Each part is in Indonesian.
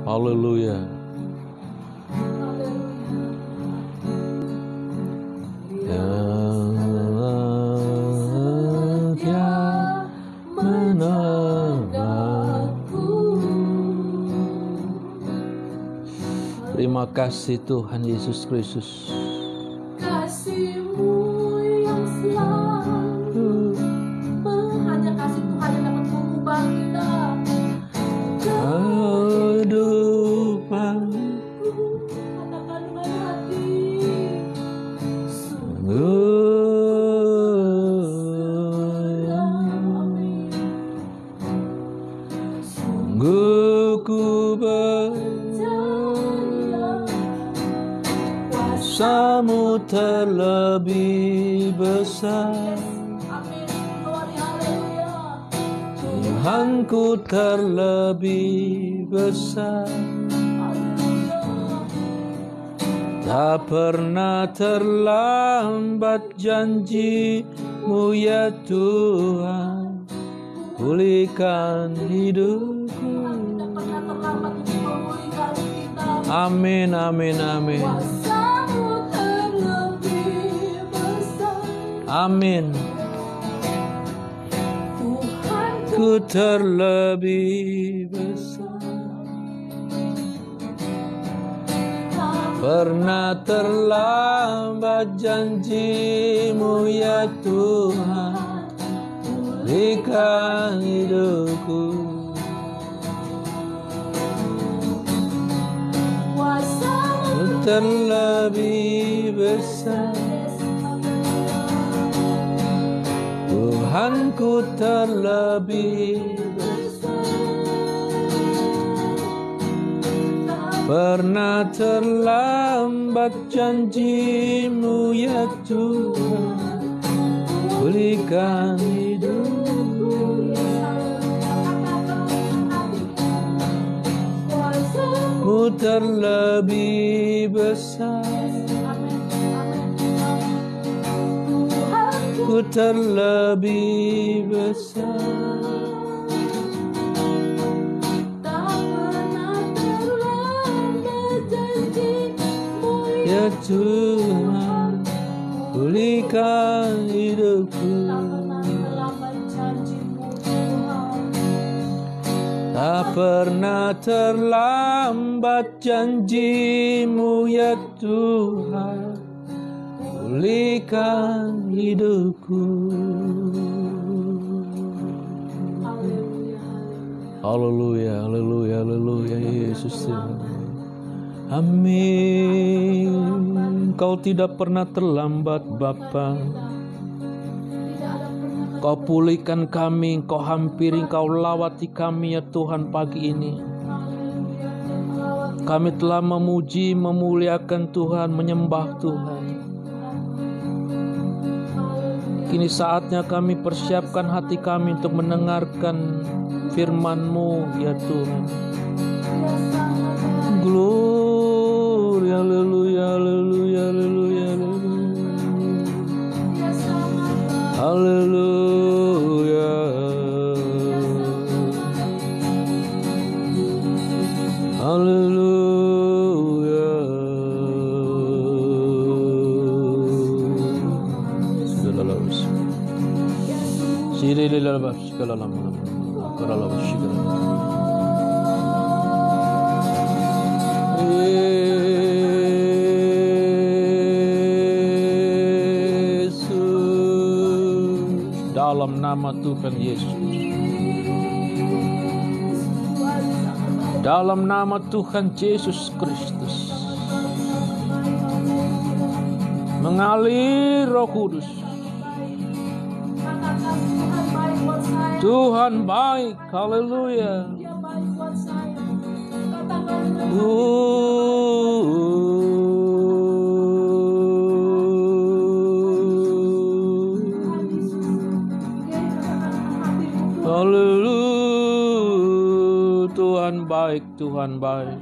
Haleluya. Dia menegakku. Terima kasih Tuhan Yesus Kristus. Kasih-Mu yang selalu, hanya kasih Tuhan yang dapat mengubah kita. Kehidupan Katakan dengan hati, sungguh ku kuasa-Mu terlebih besar. amin. Glory, haleluya. Tuhanku terlebih besar. Tak pernah terlambat janji-Mu ya Tuhan, pulihkan hidupku. Tidak pernah terlambat untuk memulihkan kita. Amin, amin, amin. Kuasa-Mu terlebih besar. Amin. Ku terlebih besar. Pernah terlambat janji-Mu ya Tuhan, pulihkan hidupku. Ku terlebih besar. Tuhanku terlebih besar. Pernah terlambat janji-Mu ya Tuhan, pulihkan hidupku. Ku terlebih besar. Ku terlebih besar. Ya Tuhan, pulihkan hidupku. Tak pernah terlambat janji-Mu ya Tuhan, pulihkan hidupku. Haleluya, haleluya, haleluya, Yesus Tuhan. Amin. Kau tidak pernah terlambat Bapa. Kau pulihkan kami, Kau hampiri, Kau lawati kami ya Tuhan pagi ini. Kami telah memuji, memuliakan Tuhan, menyembah Tuhan. Kini saatnya kami persiapkan hati kami untuk mendengarkan firman-Mu ya Tuhan. Glory, haleluya, haleluya, haleluya, haleluya. Haleluya. Dalam nama Tuhan Yesus, dalam nama Tuhan Yesus Kristus, mengalir Roh Kudus. Tuhan baik, haleluya. Haleluya, Tuhan baik, Tuhan baik.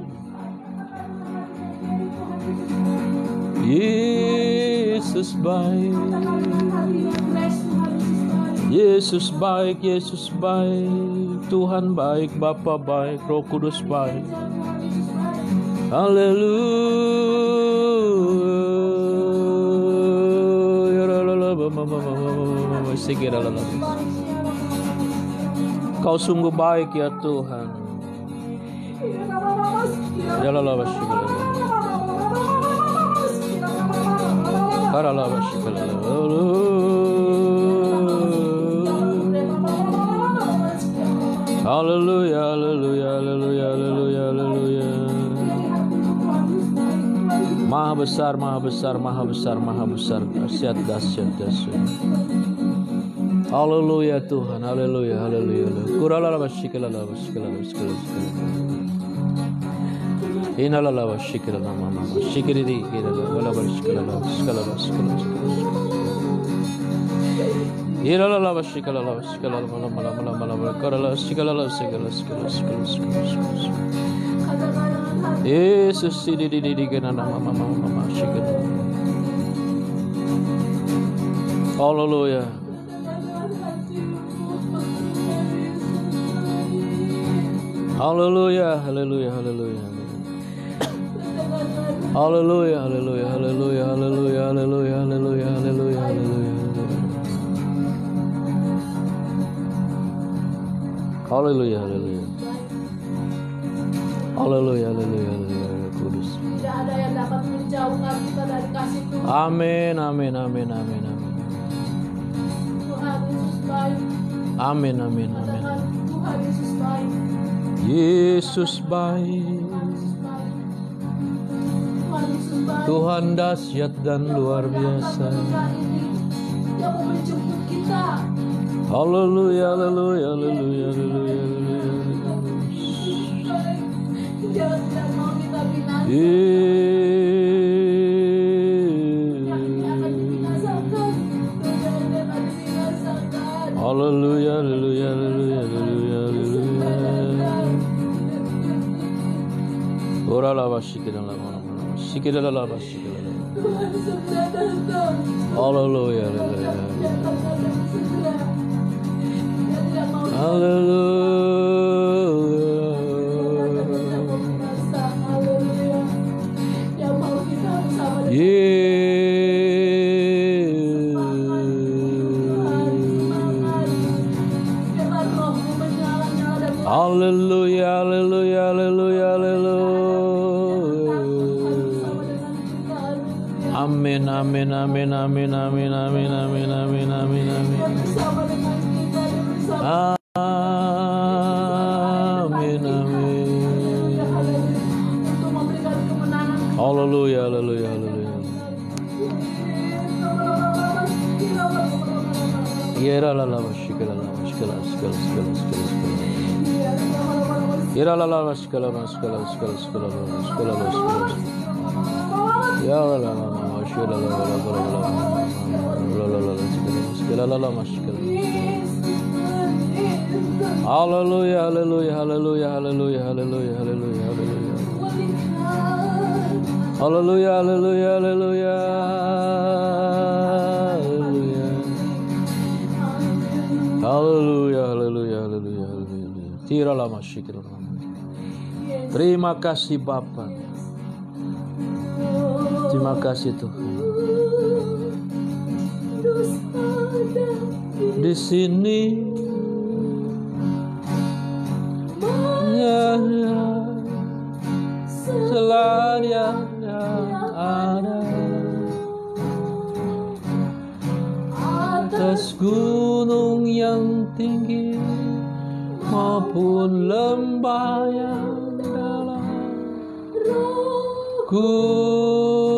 Yesus baik. Yesus baik, Yesus baik. Tuhan baik, Bapa baik, Roh Kudus baik. Haleluya. Kau sungguh baik ya Tuhan. Haleluya, haleluya, haleluya, haleluya, haleluya. Maha besar, maha besar, maha besar, maha besar. Dahsyat, dahsyat, dahsyat. Haleluya Tuhan, haleluya, haleluya. Kurala basikala basikala basikala. Inala basikala nama nama. Sikiri di kira la basikala basikala basikala. Irala basikala basikala malam malam malam malam. Kurala basikala basikala basikala. Yesus di kena nama mama mama sikala. Haleluya. Haleluya, haleluya, haleluya. Haleluya, haleluya, haleluya, haleluya, haleluya, haleluya, haleluya, haleluya. Haleluya, haleluya. Haleluya, haleluya, haleluya, Kudus. Tidak ada yang dapat menjauhkan kita dari kasih Tuhan. Amin, amin, amin, amin, amin. Tuhan Yesus baik. Amin, amin, amin. Tuhan Yesus baik. Yesus baik. Tuhan dahsyat dan luar biasa. Yang mau menjemput kita. Haleluya, haleluya, haleluya, haleluya, haleluya. Dia tidak mau kita binasa. Haleluya, haleluya, haleluya, haleluya, haleluya. Orala basikira la mana mana. Sikira la basikira. Tuhan segera datang. Haleluya, haleluya. Haleluya. Yang mau kita bersama dengan haleluya, haleluya, haleluya, haleluya. Amin, amin, amin, amin, amin, amin, amin, amin, amin, amin. Amin, amin. Haleluya, haleluya, haleluya. Yera la la shikala la shikala shikala shikala shikala shikala. Yera la la shikala shikala shikala shikala shikala shikala. Ya la la la shikala la la la la la shikala la la shikala. Hallelujah, hallelujah, hallelujah, hallelujah, hallelujah, hallelujah, hallelujah. Hallelujah, hallelujah, hallelujah. Haleluya, haleluya, haleluya, haleluya. Tiralah masyikir. Terima kasih Bapa. Terima kasih Tuhan. Di sini selamanya ada atas gunung yang tinggi maupun lembah yang dalam, Kudus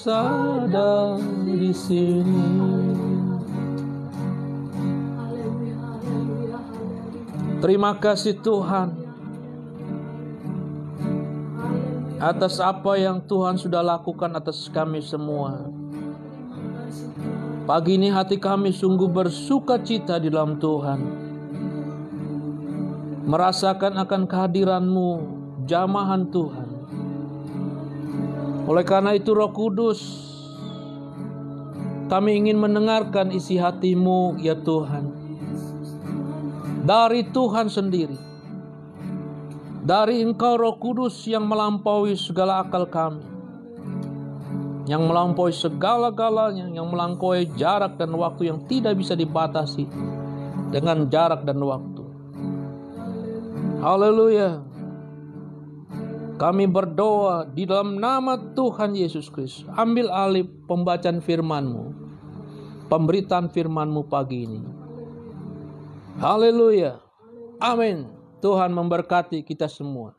ada di sini. Terima kasih Tuhan atas apa yang Tuhan sudah lakukan atas kami semua. Pagi ini hati kami sungguh bersuka cita di dalam Tuhan, merasakan akan kehadiran-Mu, jamahan Tuhan. Oleh karena itu Roh Kudus, kami ingin mendengarkan isi hati-Mu ya Tuhan. dari Tuhan sendiri. Dari Engkau Roh Kudus yang melampaui segala akal kami. Yang melampaui segala-galanya, yang melampaui jarak dan waktu yang tidak bisa dibatasi dengan jarak dan waktu. Haleluya. Kami berdoa di dalam nama Tuhan Yesus Kristus. Ambil alih pembacaan firman-Mu, pemberitaan firman-Mu pagi ini. Haleluya. Amin. Tuhan memberkati kita semua.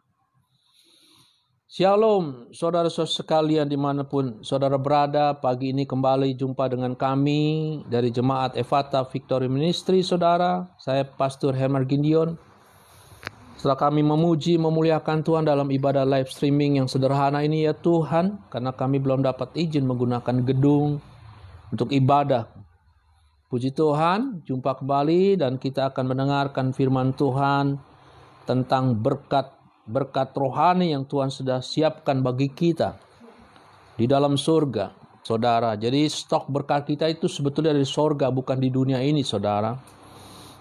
Shalom, saudara-saudara sekalian dimanapun saudara berada. Pagi ini kembali jumpa dengan kami dari Jemaat Ephata Victory Ministry, saudara. Saya Pastor Herman Gideon. Setelah kami memuji, memuliakan Tuhan dalam ibadah live streaming yang sederhana ini ya Tuhan, karena kami belum dapat izin menggunakan gedung untuk ibadah. Puji Tuhan, jumpa kembali dan kita akan mendengarkan firman Tuhan tentang berkat rohani yang Tuhan sudah siapkan bagi kita di dalam surga, saudara. Jadi stok berkat kita itu sebetulnya dari surga, bukan di dunia ini, saudara.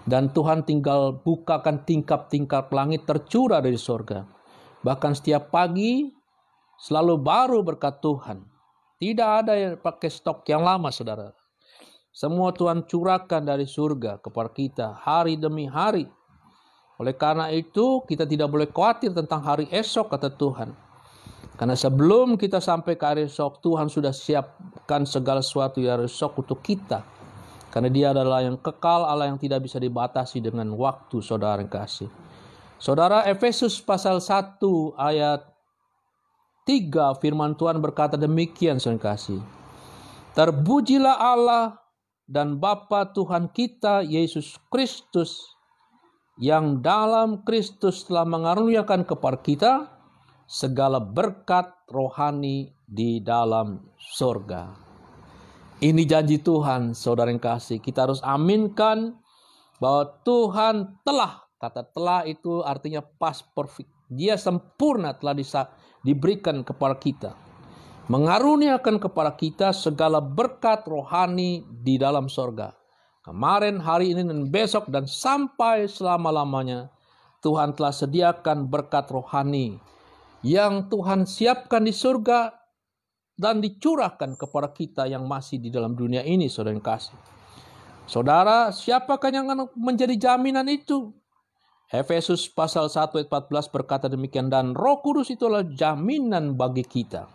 Dan Tuhan tinggal bukakan tingkap-tingkap langit tercurah dari surga. Bahkan setiap pagi selalu baru berkat Tuhan. Tidak ada yang pakai stok yang lama, saudara. Semua Tuhan curahkan dari surga kepada kita hari demi hari. Oleh karena itu kita tidak boleh khawatir tentang hari esok, kata Tuhan. Karena sebelum kita sampai ke hari esok, Tuhan sudah siapkan segala sesuatu di hari esok untuk kita. Karena Dia adalah yang kekal, Allah yang tidak bisa dibatasi dengan waktu, saudara yang kasih. Saudara, Efesus pasal 1 ayat 3 firman Tuhan berkata demikian, saudara yang kasih. Terpujilah Allah dan Bapa Tuhan kita Yesus Kristus, yang dalam Kristus telah mengaruniakan kepada kita segala berkat rohani di dalam surga. Ini janji Tuhan, saudara yang kasih. Kita harus aminkan bahwa Tuhan telah, kata telah itu artinya past perfect. Dia sempurna telah diberikan kepada kita. Mengaruniakan kepada kita segala berkat rohani di dalam surga. Kemarin, hari ini, dan besok, dan sampai selama-lamanya Tuhan telah sediakan berkat rohani yang Tuhan siapkan di surga dan dicurahkan kepada kita yang masih di dalam dunia ini, saudara yang kasih. Saudara, siapakah yang menjadi jaminan itu? Efesus pasal 1 ayat 14 berkata demikian, dan Roh Kudus itulah jaminan bagi kita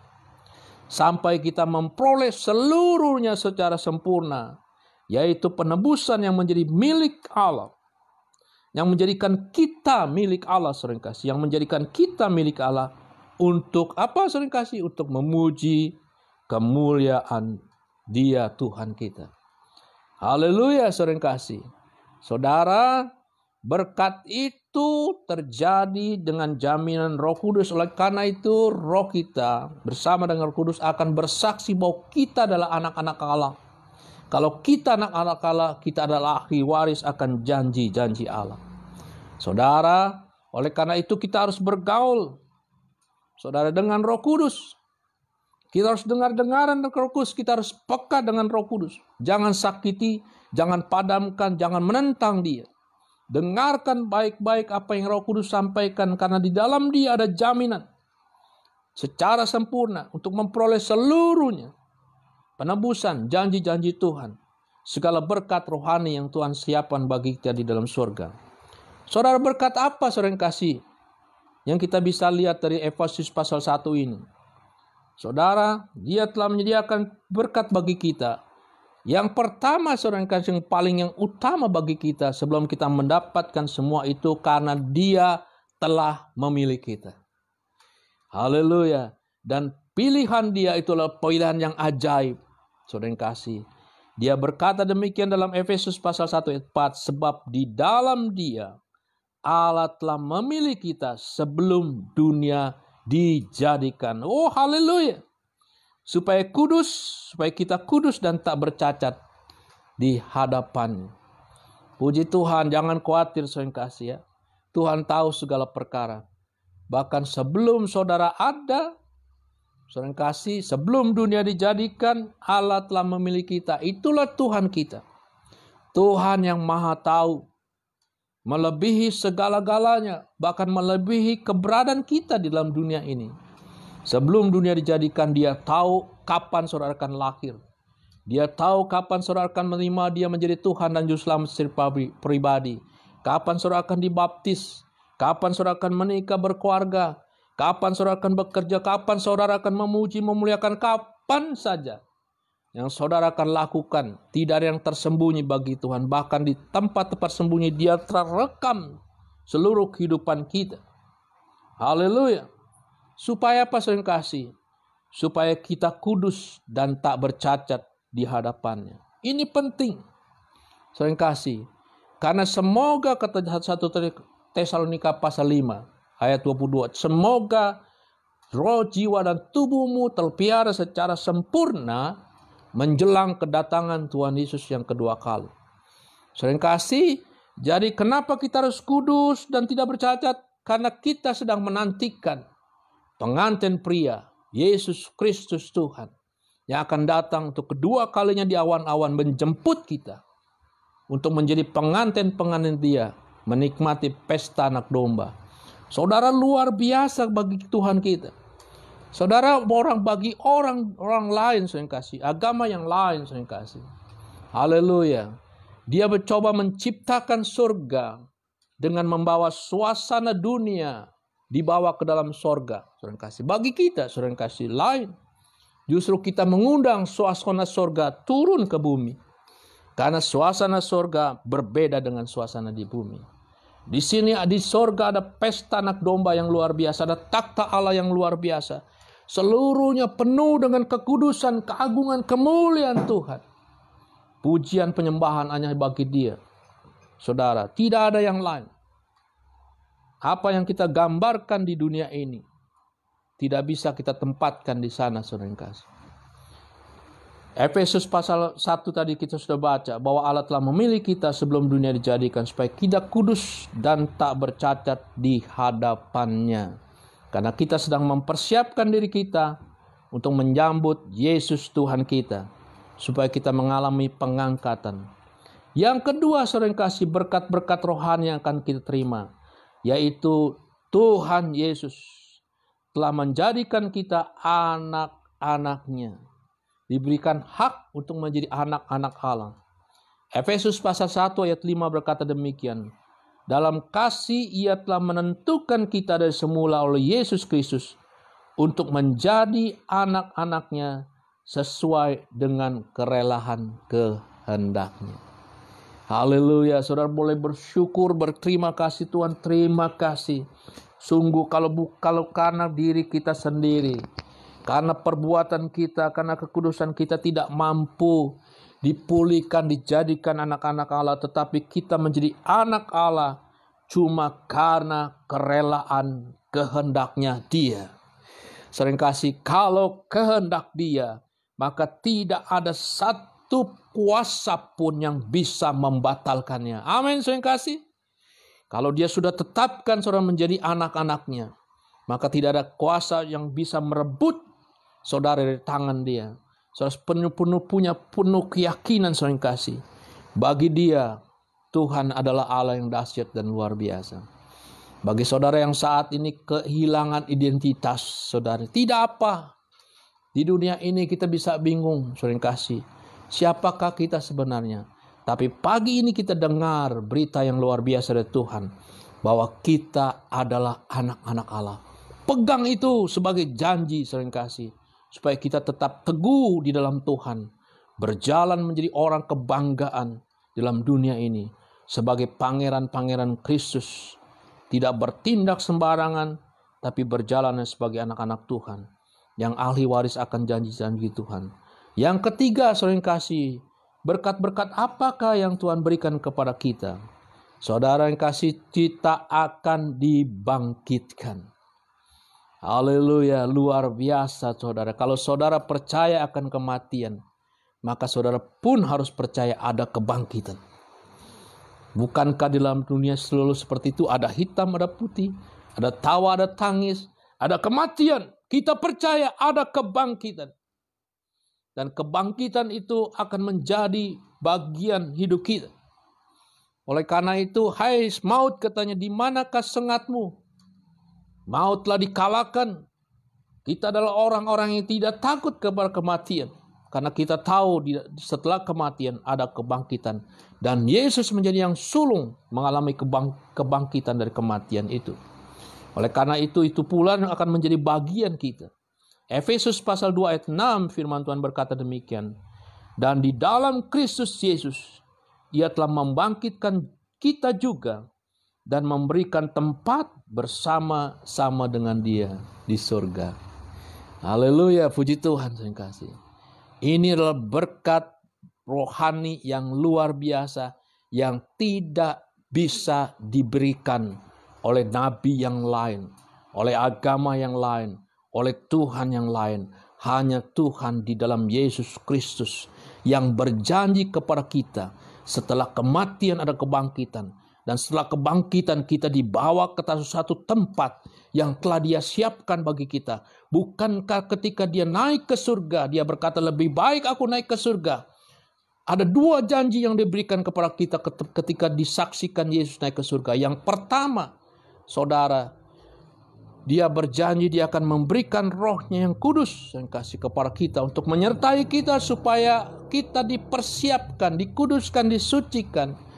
sampai kita memperoleh seluruhnya secara sempurna, yaitu penebusan yang menjadi milik Allah, yang menjadikan kita milik Allah, sering kasih, yang menjadikan kita milik Allah untuk apa, sering kasih? Untuk memuji kemuliaan Dia Tuhan kita. Haleluya, sering kasih. Saudara, berkat itu terjadi dengan jaminan Roh Kudus. Oleh karena itu, roh kita bersama dengan Roh Kudus akan bersaksi bahwa kita adalah anak-anak Allah. Kalau kita anak-anak Allah, kita adalah ahli waris akan janji-janji Allah. Saudara, oleh karena itu kita harus bergaul, saudara, dengan Roh Kudus. Kita harus dengar-dengaran dengan Roh Kudus. Kita harus peka dengan Roh Kudus. Jangan sakiti, jangan padamkan, jangan menentang Dia. Dengarkan baik-baik apa yang Roh Kudus sampaikan, karena di dalam Dia ada jaminan secara sempurna untuk memperoleh seluruhnya. Penebusan, janji-janji Tuhan. Segala berkat rohani yang Tuhan siapkan bagi kita di dalam surga. Saudara, berkat apa, saudara yang kasih, yang kita bisa lihat dari Efesus pasal 1 ini? Saudara, Dia telah menyediakan berkat bagi kita. Yang pertama, saudara yang kasih, yang utama bagi kita sebelum kita mendapatkan semua itu, karena Dia telah memilih kita. Haleluya. Dan pilihan Dia itulah pilihan yang ajaib, saudara yang kasih. Dia berkata demikian dalam Efesus pasal 1 ayat 4, sebab di dalam Dia Allah telah memilih kita sebelum dunia dijadikan. Oh, haleluya. Supaya kita kudus dan tak bercacat di hadapan. Puji Tuhan, jangan khawatir, saudara kasih ya. Tuhan tahu segala perkara. Bahkan sebelum saudara ada, saudara kasih, sebelum dunia dijadikan, Allah telah memilih kita. Itulah Tuhan kita. Tuhan yang maha tahu, melebihi segala-galanya, bahkan melebihi keberadaan kita di dalam dunia ini. Sebelum dunia dijadikan, Dia tahu kapan saudara akan lahir. Dia tahu kapan saudara akan menerima Dia menjadi Tuhan dan Juru Selamat secara pribadi. Kapan saudara akan dibaptis, kapan saudara akan menikah berkeluarga, kapan saudara akan bekerja, kapan saudara akan memuji, memuliakan, kapan saja. Yang saudara akan lakukan, tidak ada yang tersembunyi bagi Tuhan. Bahkan di tempat-tempat sembunyi Dia terekam seluruh kehidupan kita. Haleluya. Supaya apa saudara kasih? Supaya kita kudus dan tak bercacat di hadapannya. Ini penting saudara kasih. Karena semoga kata 1 Tesalonika pasal 5 ayat 22. Semoga roh, jiwa, dan tubuhmu terpelihara secara sempurna menjelang kedatangan Tuhan Yesus yang kedua kali. Saudara kasih, jadi kenapa kita harus kudus dan tidak bercacat? Karena kita sedang menantikan pengantin pria, Yesus Kristus Tuhan, yang akan datang untuk kedua kalinya di awan-awan menjemput kita untuk menjadi pengantin-pengantin Dia, menikmati pesta anak domba. Saudara, luar biasa bagi Tuhan kita. Saudara, bagi orang lain saya kasih, agama yang lain saya kasih. Haleluya. Dia mencoba menciptakan surga dengan membawa suasana dunia dibawa ke dalam surga. Saudara kasih. Bagi kita saudara kasih lain. Justru kita mengundang suasana surga turun ke bumi. Karena suasana surga berbeda dengan suasana di bumi. Di sini di surga ada pesta anak domba yang luar biasa, ada takhta Allah yang luar biasa. Seluruhnya penuh dengan kekudusan, keagungan, kemuliaan Tuhan. Pujian penyembahan hanya bagi Dia. Saudara, tidak ada yang lain. Apa yang kita gambarkan di dunia ini tidak bisa kita tempatkan di sana, saudara yang kasih. Efesus pasal 1 tadi kita sudah baca bahwa Allah telah memilih kita sebelum dunia dijadikan supaya kita kudus dan tak bercacat di hadapannya. Karena kita sedang mempersiapkan diri kita untuk menyambut Yesus Tuhan kita. Supaya kita mengalami pengangkatan. Yang kedua saudara yang kasih, berkat-berkat rohani yang akan kita terima. Yaitu Tuhan Yesus telah menjadikan kita anak-anaknya. Diberikan hak untuk menjadi anak-anak Allah. Efesus pasal 1 ayat 5 berkata demikian. Dalam kasih Ia telah menentukan kita dari semula oleh Yesus Kristus untuk menjadi anak-anaknya sesuai dengan kerelaan kehendaknya. Haleluya, saudara boleh bersyukur, berterima kasih Tuhan, terima kasih. Sungguh kalau karena diri kita sendiri, karena perbuatan kita, karena kekudusan kita tidak mampu dipulihkan, dijadikan anak-anak Allah, tetapi kita menjadi anak Allah cuma karena kerelaan kehendaknya Dia. Sering kasih, kalau kehendak Dia, maka tidak ada satu kuasa pun yang bisa membatalkannya. Amin, sering kasih. Kalau Dia sudah tetapkan saudara menjadi anak-anaknya, maka tidak ada kuasa yang bisa merebut saudara dari tangan Dia. Saudara punya penuh keyakinan sering kasih. Bagi Dia, Tuhan adalah Allah yang dahsyat dan luar biasa. Bagi saudara yang saat ini kehilangan identitas saudara, tidak apa. Di dunia ini kita bisa bingung sering kasih. Siapakah kita sebenarnya? Tapi pagi ini kita dengar berita yang luar biasa dari Tuhan. Bahwa kita adalah anak-anak Allah. Pegang itu sebagai janji sering kasih. Supaya kita tetap teguh di dalam Tuhan. Berjalan menjadi orang kebanggaan dalam dunia ini. Sebagai pangeran-pangeran Kristus. Tidak bertindak sembarangan. Tapi berjalan sebagai anak-anak Tuhan. Yang ahli waris akan janji-janji Tuhan. Yang ketiga sering kasih. Berkat-berkat apakah yang Tuhan berikan kepada kita? Saudara yang kasih, kita akan dibangkitkan. Haleluya, luar biasa saudara. Kalau saudara percaya akan kematian, maka saudara pun harus percaya ada kebangkitan. Bukankah di dalam dunia selalu seperti itu? Ada hitam, ada putih, ada tawa, ada tangis, ada kematian. Kita percaya ada kebangkitan. Dan kebangkitan itu akan menjadi bagian hidup kita. Oleh karena itu, hai maut, katanya, di manakah sengatmu? Maut telah dikalahkan. Kita adalah orang-orang yang tidak takut kepada kematian. Karena kita tahu setelah kematian ada kebangkitan. Dan Yesus menjadi yang sulung mengalami kebangkitan dari kematian itu. Oleh karena itu pula yang akan menjadi bagian kita. Efesus pasal 2 ayat 6 firman Tuhan berkata demikian. Dan di dalam Kristus Yesus, Ia telah membangkitkan kita juga dan memberikan tempat bersama-sama dengan Dia di surga. Haleluya, puji Tuhan, saya kasih. Ini adalah berkat rohani yang luar biasa yang tidak bisa diberikan oleh nabi yang lain, oleh agama yang lain, oleh Tuhan yang lain. Hanya Tuhan di dalam Yesus Kristus yang berjanji kepada kita setelah kematian ada kebangkitan. Dan setelah kebangkitan kita dibawa ke satu tempat yang telah Dia siapkan bagi kita. Bukankah ketika Dia naik ke surga, Dia berkata, lebih baik aku naik ke surga. Ada dua janji yang diberikan kepada kita ketika disaksikan Yesus naik ke surga. Yang pertama, saudara, Dia berjanji Dia akan memberikan rohnya yang kudus yang kasih kepada kita untuk menyertai kita supaya kita dipersiapkan, dikuduskan, disucikan.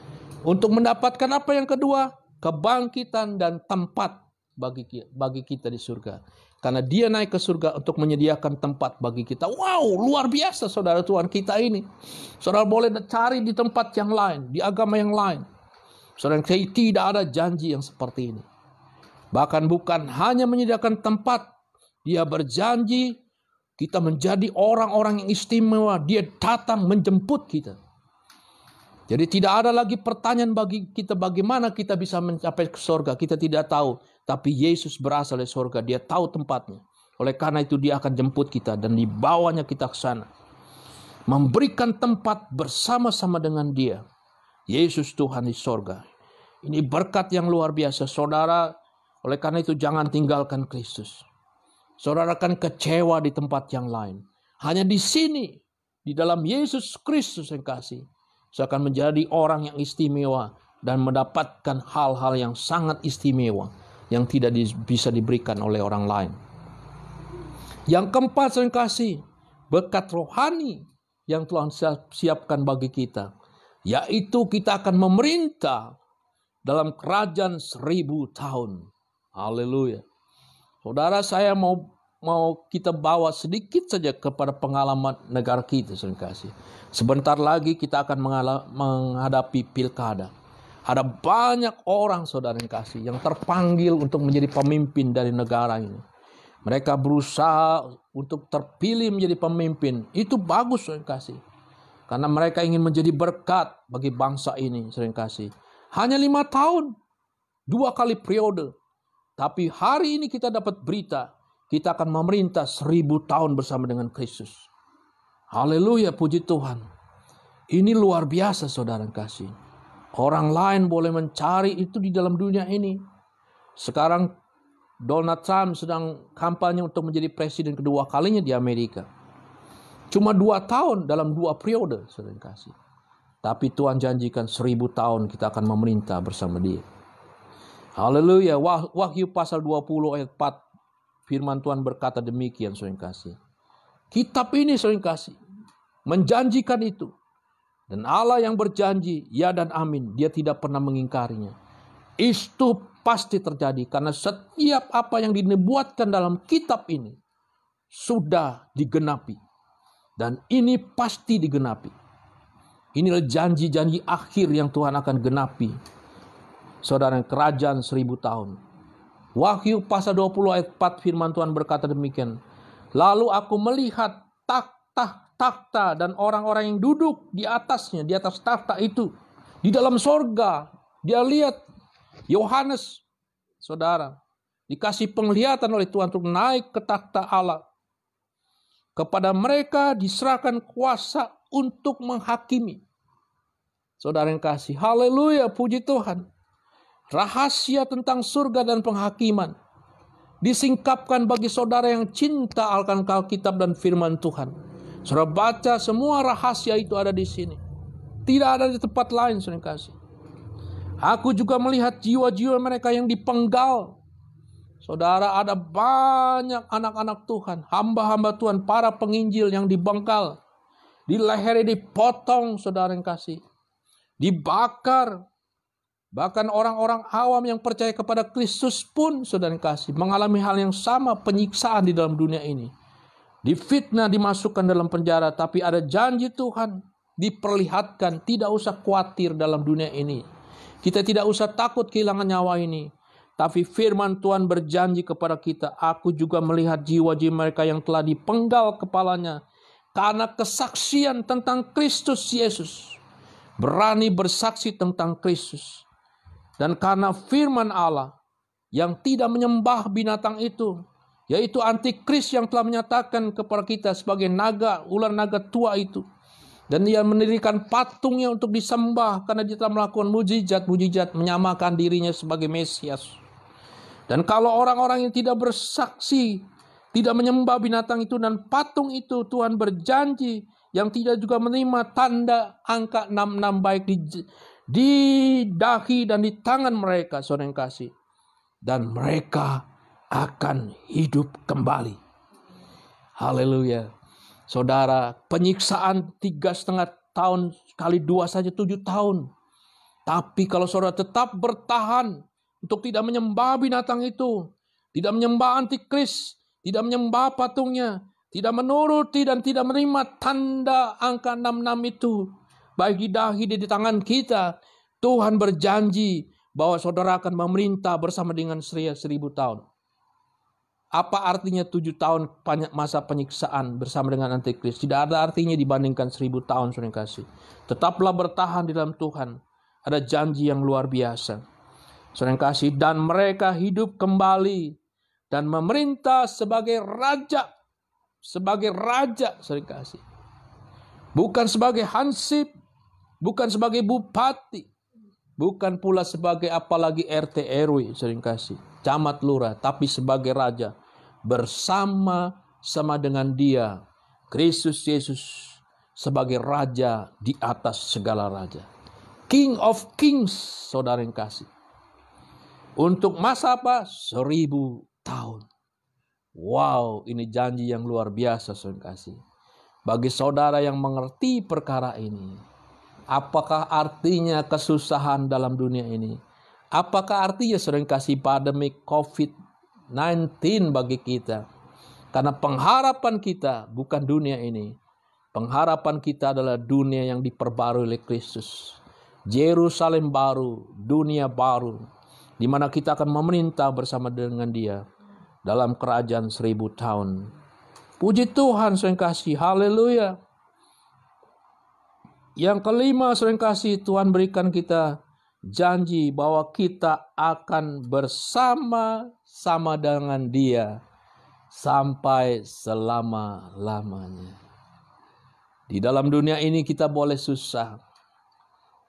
Untuk mendapatkan apa yang kedua? Kebangkitan dan tempat bagi kita di surga. Karena Dia naik ke surga untuk menyediakan tempat bagi kita. Wow, luar biasa saudara Tuhan kita ini. Saudara boleh cari di tempat yang lain, di agama yang lain. Saudara, tidak ada janji yang seperti ini. Bahkan bukan hanya menyediakan tempat, Dia berjanji kita menjadi orang-orang yang istimewa. Dia datang menjemput kita. Jadi tidak ada lagi pertanyaan bagi kita bagaimana kita bisa mencapai ke surga. Kita tidak tahu. Tapi Yesus berasal dari surga. Dia tahu tempatnya. Oleh karena itu Dia akan jemput kita dan dibawanya kita ke sana. Memberikan tempat bersama-sama dengan Dia. Yesus Tuhan di surga. Ini berkat yang luar biasa. Saudara, oleh karena itu jangan tinggalkan Kristus. Saudara akan kecewa di tempat yang lain. Hanya di sini, di dalam Yesus Kristus yang kasih, saya akan menjadi orang yang istimewa dan mendapatkan hal-hal yang sangat istimewa yang tidak bisa diberikan oleh orang lain. Yang keempat, saya kasih berkat rohani yang Tuhan siapkan bagi kita, yaitu kita akan memerintah dalam kerajaan 1000 tahun. Haleluya. Saudara, saya mau kita bawa sedikit saja kepada pengalaman negara kita, saudara kasih. Sebentar lagi kita akan menghadapi pilkada. Ada banyak orang, saudara yang kasih, yang terpanggil untuk menjadi pemimpin dari negara ini. Mereka berusaha untuk terpilih menjadi pemimpin. Itu bagus, saudara kasih. Karena mereka ingin menjadi berkat bagi bangsa ini, saudara kasih. Hanya 5 tahun, 2 kali periode. Tapi hari ini kita dapat berita, kita akan memerintah 1000 tahun bersama dengan Kristus. Haleluya, puji Tuhan. Ini luar biasa, saudara kasih. Orang lain boleh mencari itu di dalam dunia ini. Sekarang Donald Trump sedang kampanye untuk menjadi presiden kedua kalinya di Amerika. Cuma 2 tahun dalam 2 periode, saudara kasih. Tapi Tuhan janjikan 1000 tahun kita akan memerintah bersama Dia. Haleluya. Wahyu pasal 20 ayat 4. Firman Tuhan berkata demikian, saudara kasih. Kitab ini, saudara kasih, menjanjikan itu. Dan Allah yang berjanji, ya dan amin, Dia tidak pernah mengingkarinya. Itu pasti terjadi karena setiap apa yang dinubuatkan dalam kitab ini sudah digenapi. Dan ini pasti digenapi. Inilah janji-janji akhir yang Tuhan akan genapi. Saudara, kerajaan 1000 tahun. Wahyu pasal 20 ayat 4 firman Tuhan berkata demikian. Lalu aku melihat takhta dan orang-orang yang duduk di atasnya, di atas takhta itu. Di dalam sorga, dia lihat Yohanes, saudara, dikasih penglihatan oleh Tuhan untuk naik ke takhta Allah. Kepada mereka diserahkan kuasa untuk menghakimi. Saudara yang kasih, haleluya, puji Tuhan. Rahasia tentang surga dan penghakiman disingkapkan bagi saudara yang cinta Alkitab dan firman Tuhan. Saudara baca, semua rahasia itu ada di sini. Tidak ada di tempat lain, saudara kasih. Aku juga melihat jiwa-jiwa mereka yang dipenggal. Saudara, ada banyak anak-anak Tuhan, hamba-hamba Tuhan, para penginjil yang dibengkal, di lehernya dipotong, saudara yang kasih, dibakar. Bahkan orang-orang awam yang percaya kepada Kristus pun, saudara yang kasih, mengalami hal yang sama, penyiksaan di dalam dunia ini. Difitnah, dimasukkan dalam penjara, tapi ada janji Tuhan, diperlihatkan, tidak usah khawatir dalam dunia ini. Kita tidak usah takut kehilangan nyawa ini. Tapi firman Tuhan berjanji kepada kita, aku juga melihat jiwa-jiwa mereka yang telah dipenggal kepalanya karena kesaksian tentang Kristus Yesus. Berani bersaksi tentang Kristus. Dan karena firman Allah yang tidak menyembah binatang itu, yaitu antikris yang telah menyatakan kepada kita sebagai naga, ular naga tua itu. Dan dia mendirikan patungnya untuk disembah karena dia telah melakukan mujizat-mujizat, menyamakan dirinya sebagai Mesias. Dan kalau orang-orang yang tidak bersaksi, tidak menyembah binatang itu dan patung itu, Tuhan berjanji yang tidak juga menerima tanda angka 66 baik di dahi dan di tangan mereka, saudara yang kasih. Dan mereka akan hidup kembali. Haleluya. Saudara, penyiksaan 3,5 tahun kali 2 saja 7 tahun. Tapi kalau saudara tetap bertahan untuk tidak menyembah binatang itu, tidak menyembah antikris, tidak menyembah patungnya, tidak menuruti dan tidak menerima tanda angka 66 itu, baik di dahi dan di tangan kita, Tuhan berjanji bahwa saudara akan memerintah bersama dengan 1.000 tahun. Apa artinya 7 tahun masa penyiksaan bersama dengan antikris? Tidak ada artinya dibandingkan 1.000 tahun, saudara kasih. Tetaplah bertahan di dalam Tuhan. Ada janji yang luar biasa, saudara kasih. Dan mereka hidup kembali dan memerintah sebagai raja. Sebagai raja, saudara kasih. Bukan sebagai hansip, bukan sebagai bupati, bukan pula sebagai apalagi RT RW, saudara kasih, camat lurah, tapi sebagai raja. Bersama-sama dengan dia, Kristus Yesus, sebagai raja di atas segala raja. King of Kings, saudara yang kasih. Untuk masa apa? 1.000 tahun. Wow, ini janji yang luar biasa, saudara kasih. Bagi saudara yang mengerti perkara ini, apakah artinya kesusahan dalam dunia ini? Apakah artinya, saudara kasih, pandemi COVID-19 bagi kita? Karena pengharapan kita bukan dunia ini. Pengharapan kita adalah dunia yang diperbarui oleh Kristus. Yerusalem baru, dunia baru, di mana kita akan memerintah bersama dengan dia dalam kerajaan 1.000 tahun. Puji Tuhan, saudara kasih, haleluya. Yang kelima, saudara kasih, Tuhan berikan kita janji bahwa kita akan bersama-sama dengan dia sampai selama-lamanya. Di dalam dunia ini kita boleh susah.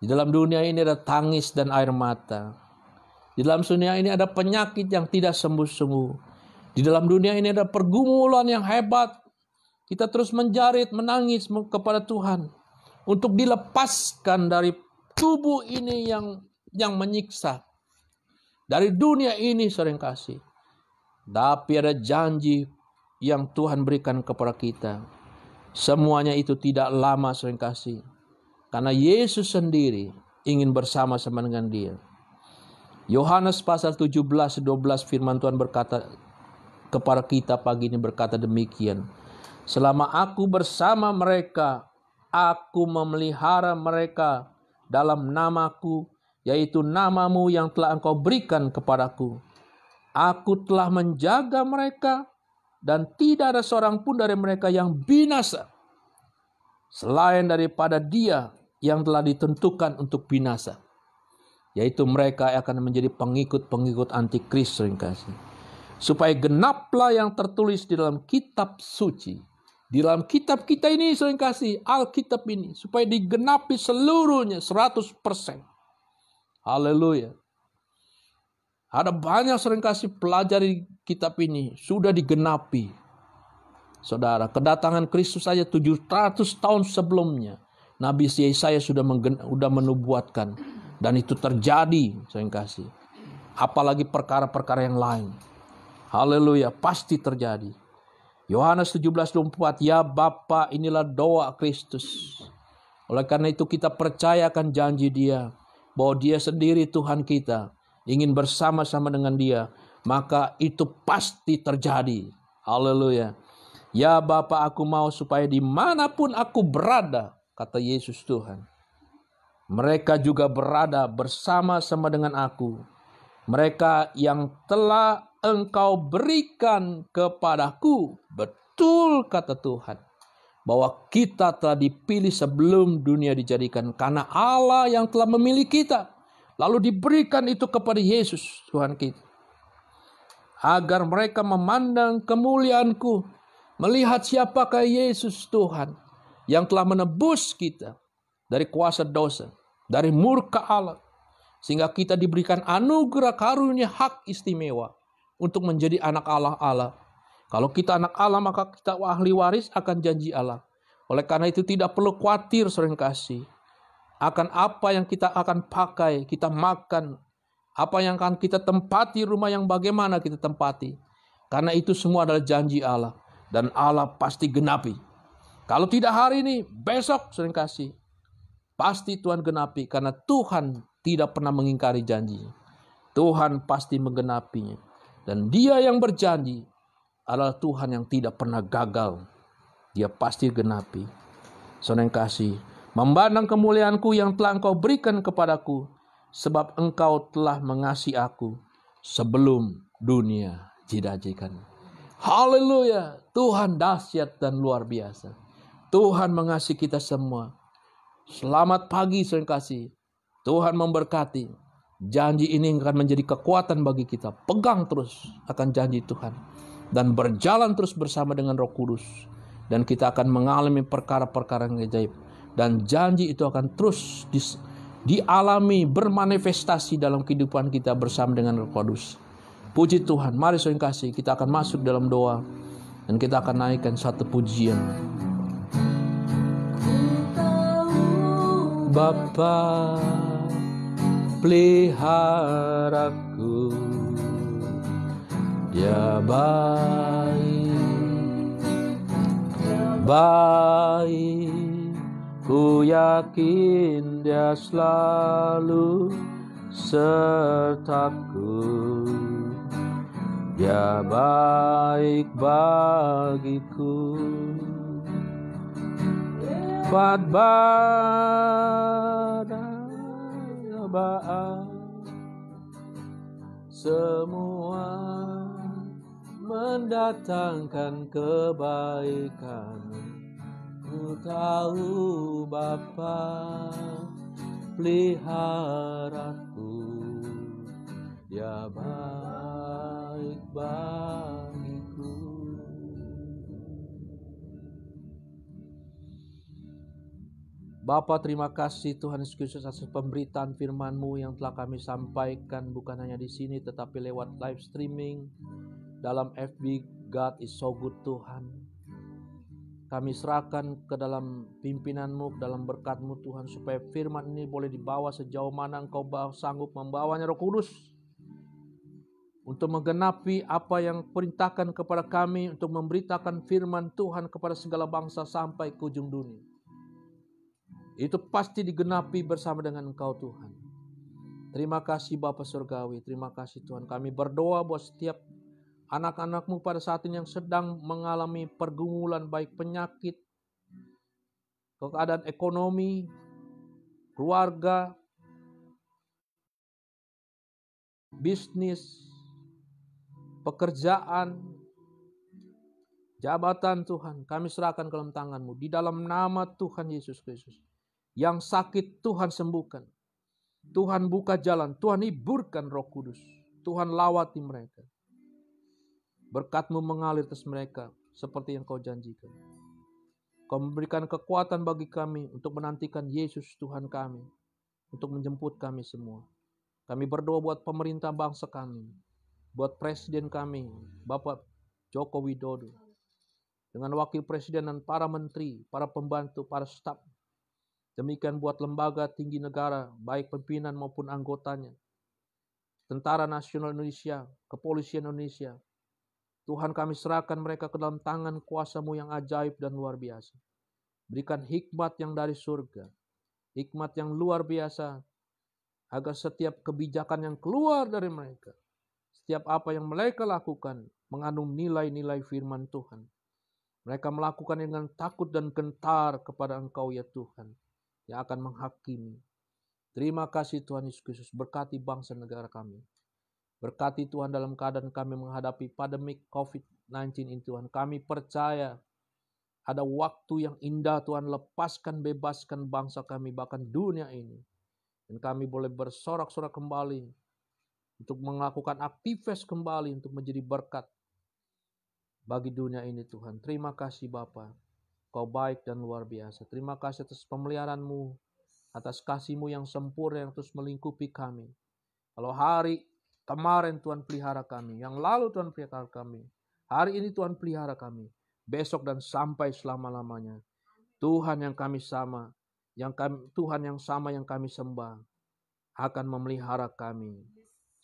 Di dalam dunia ini ada tangis dan air mata. Di dalam dunia ini ada penyakit yang tidak sembuh-sembuh. Di dalam dunia ini ada pergumulan yang hebat. Kita terus menjerit, menangis kepada Tuhan untuk dilepaskan dari tubuh ini yang menyiksa. Dari dunia ini, saudara kasih. Tapi ada janji yang Tuhan berikan kepada kita. Semuanya itu tidak lama, saudara kasih. Karena Yesus sendiri ingin bersama-sama dengan dia. Yohanes pasal 17-12 firman Tuhan berkata kepada kita pagi ini, berkata demikian. Selama aku bersama mereka, aku memelihara mereka dalam namaku, yaitu namamu yang telah engkau berikan kepadaku. Aku telah menjaga mereka, dan tidak ada seorang pun dari mereka yang binasa, selain daripada dia yang telah ditentukan untuk binasa, yaitu mereka akan menjadi pengikut-pengikut antikris, supaya genaplah yang tertulis di dalam kitab suci. Di dalam kitab kita ini, saudara kasih, Alkitab ini, supaya digenapi seluruhnya 100%. Haleluya. Ada banyak, saudara kasih, pelajari kitab ini sudah digenapi. Saudara, kedatangan Kristus saja 700 tahun sebelumnya, Nabi Yesaya sudah menubuatkan Dan itu terjadi, saya kasih. Apalagi perkara-perkara yang lain. Haleluya, pasti terjadi. Yohanes 17:24, ya Bapa, inilah doa Kristus. Oleh karena itu kita percayakan janji Dia, bahwa Dia sendiri Tuhan kita, ingin bersama-sama dengan Dia, maka itu pasti terjadi. Haleluya. Ya Bapa, aku mau supaya dimanapun aku berada, kata Yesus Tuhan, mereka juga berada bersama-sama dengan aku. Mereka yang telah Engkau berikan kepadaku. Betul kata Tuhan, bahwa kita telah dipilih sebelum dunia dijadikan, karena Allah yang telah memilih kita, lalu diberikan itu kepada Yesus Tuhan kita, agar mereka memandang kemuliaanku, melihat siapakah Yesus Tuhan yang telah menebus kita dari kuasa dosa, dari murka Allah, sehingga kita diberikan anugerah karunia hak istimewa untuk menjadi anak Allah. Kalau kita anak Allah, maka kita ahli waris akan janji Allah. Oleh karena itu tidak perlu khawatir, saudara kasih, akan apa yang kita akan pakai, kita makan, apa yang akan kita tempati, rumah yang bagaimana kita tempati. Karena itu semua adalah janji Allah, dan Allah pasti genapi. Kalau tidak hari ini, besok, saudara kasih, pasti Tuhan genapi, karena Tuhan tidak pernah mengingkari janji. Tuhan pasti menggenapinya. Dan Dia yang berjanji adalah Tuhan yang tidak pernah gagal. Dia pasti genapi. Saudara yang kasih, memandang kemuliaanku yang telah Engkau berikan kepadaku, sebab Engkau telah mengasihi aku sebelum dunia dijadikan. Haleluya. Tuhan dahsyat dan luar biasa. Tuhan mengasihi kita semua. Selamat pagi, saudara yang kasih. Tuhan memberkati. Janji ini akan menjadi kekuatan bagi kita. Pegang terus akan janji Tuhan. Dan berjalan terus bersama dengan Roh Kudus. Dan kita akan mengalami perkara-perkara yang ajaib. Dan janji itu akan terus dialami, bermanifestasi dalam kehidupan kita bersama dengan Roh Kudus. Puji Tuhan. Mari saudara yang kasih, kita akan masuk dalam doa. Dan kita akan naikkan satu pujian. Bapa, peliharaku, Dia baik, ku yakin Dia selalu sertaku. Dia baik bagiku. Semua mendatangkan kebaikan. Ku tahu Bapa peliharaku, Dia baik bagiku. Bapa, terima kasih Tuhan Yesus Kristus atas pemberitaan firman-Mu yang telah kami sampaikan, bukan hanya di sini tetapi lewat live streaming dalam FB God is so good Tuhan. Kami serahkan ke dalam pimpinan-Mu, ke dalam berkat-Mu Tuhan, supaya firman ini boleh dibawa sejauh mana Engkau sanggup membawanya Roh Kudus, untuk menggenapi apa yang perintahkan kepada kami, untuk memberitakan firman Tuhan kepada segala bangsa sampai ke ujung dunia. Itu pasti digenapi bersama dengan Engkau Tuhan. Terima kasih Bapa Surgawi, terima kasih Tuhan. Kami berdoa buat setiap anak-anak-Mu pada saat ini yang sedang mengalami pergumulan, baik penyakit, keadaan ekonomi, keluarga, bisnis, pekerjaan, jabatan Tuhan. Kami serahkan ke dalam tangan-Mu. Di dalam nama Tuhan Yesus Kristus. Yang sakit Tuhan sembuhkan. Tuhan buka jalan. Tuhan hiburkan Roh Kudus. Tuhan lawati mereka. Berkat-Mu mengalir atas mereka seperti yang Kau janjikan. Kau memberikan kekuatan bagi kami untuk menantikan Yesus Tuhan kami. Untuk menjemput kami semua. Kami berdoa buat pemerintah bangsa kami. Buat presiden kami, Bapak Joko Widodo. Dengan wakil presiden dan para menteri, para pembantu, para staf. Demikian buat lembaga tinggi negara, baik pimpinan maupun anggotanya. Tentara Nasional Indonesia, Kepolisian Indonesia. Tuhan, kami serahkan mereka ke dalam tangan kuasa-Mu yang ajaib dan luar biasa. Berikan hikmat yang dari surga, hikmat yang luar biasa, agar setiap kebijakan yang keluar dari mereka, setiap apa yang mereka lakukan, mengandung nilai-nilai firman Tuhan. Mereka melakukan dengan takut dan gentar kepada Engkau ya Tuhan, yang akan menghakimi. Terima kasih Tuhan Yesus Kristus, berkati bangsa negara kami. Berkati Tuhan dalam keadaan kami menghadapi pandemik COVID-19 ini Tuhan. Kami percaya ada waktu yang indah Tuhan, lepaskan, bebaskan bangsa kami, bahkan dunia ini. Dan kami boleh bersorak-sorak kembali untuk melakukan aktivitas kembali untuk menjadi berkat bagi dunia ini Tuhan. Terima kasih Bapa, Kau baik dan luar biasa. Terima kasih atas pemeliharaan-Mu, atas kasih-Mu yang sempurna yang terus melingkupi kami. Kalau hari kemarin Tuhan pelihara kami, yang lalu Tuhan pelihara kami, hari ini Tuhan pelihara kami, besok dan sampai selama-lamanya. Tuhan yang kami sama, Tuhan yang sama yang kami sembah, akan memelihara kami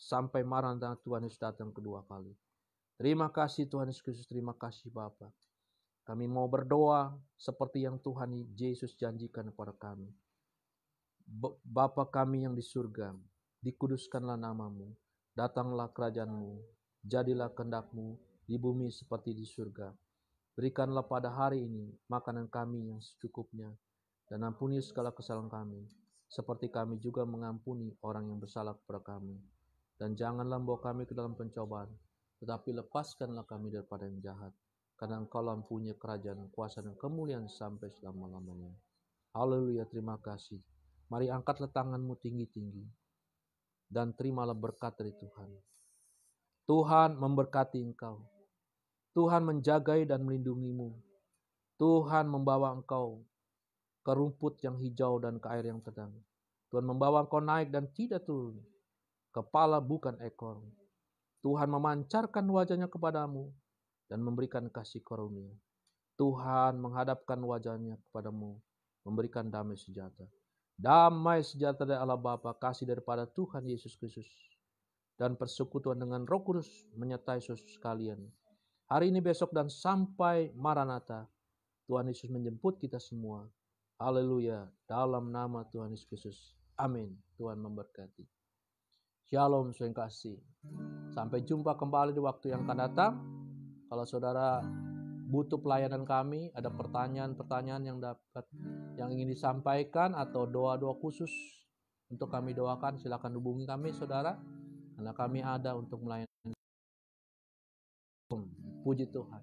sampai Maranatha Tuhan Yesus datang kedua kali. Terima kasih Tuhan Yesus Kristus, terima kasih Bapa. Kami mau berdoa seperti yang Tuhan Yesus janjikan kepada kami. Bapa kami yang di surga, dikuduskanlah namamu, datanglah kerajaan-Mu, jadilah kehendak-Mu di bumi seperti di surga. Berikanlah pada hari ini makanan kami yang secukupnya, dan ampuni segala kesalahan kami, seperti kami juga mengampuni orang yang bersalah kepada kami. Dan janganlah membawa kami ke dalam pencobaan, tetapi lepaskanlah kami daripada yang jahat, karena Engkau-lah punya kerajaan, kuasa, dan kemuliaan sampai selama-lamanya. Haleluya, terima kasih. Mari angkatlah tanganmu tinggi-tinggi, dan terimalah berkat dari Tuhan. Tuhan memberkati engkau. Tuhan menjagai dan melindungimu. Tuhan membawa engkau ke rumput yang hijau dan ke air yang tenang. Tuhan membawa engkau naik dan tidak turun, kepala bukan ekor. Tuhan memancarkan wajahnya kepadamu dan memberikan kasih karunia. Tuhan menghadapkan wajahnya kepadamu, memberikan damai sejahtera. Damai sejahtera dari Allah Bapa, kasih daripada Tuhan Yesus Kristus, dan persekutuan dengan Roh Kudus menyertai saudara sekalian. Hari ini, besok, dan sampai Maranatha, Tuhan Yesus menjemput kita semua. Haleluya, dalam nama Tuhan Yesus Kristus. Amin. Tuhan memberkati. Shalom, saudara kasih. Sampai jumpa kembali di waktu yang akan datang. Kalau saudara butuh pelayanan kami, ada pertanyaan-pertanyaan yang ingin disampaikan atau doa-doa khusus untuk kami doakan, silakan hubungi kami saudara, karena kami ada untuk melayani. Puji Tuhan.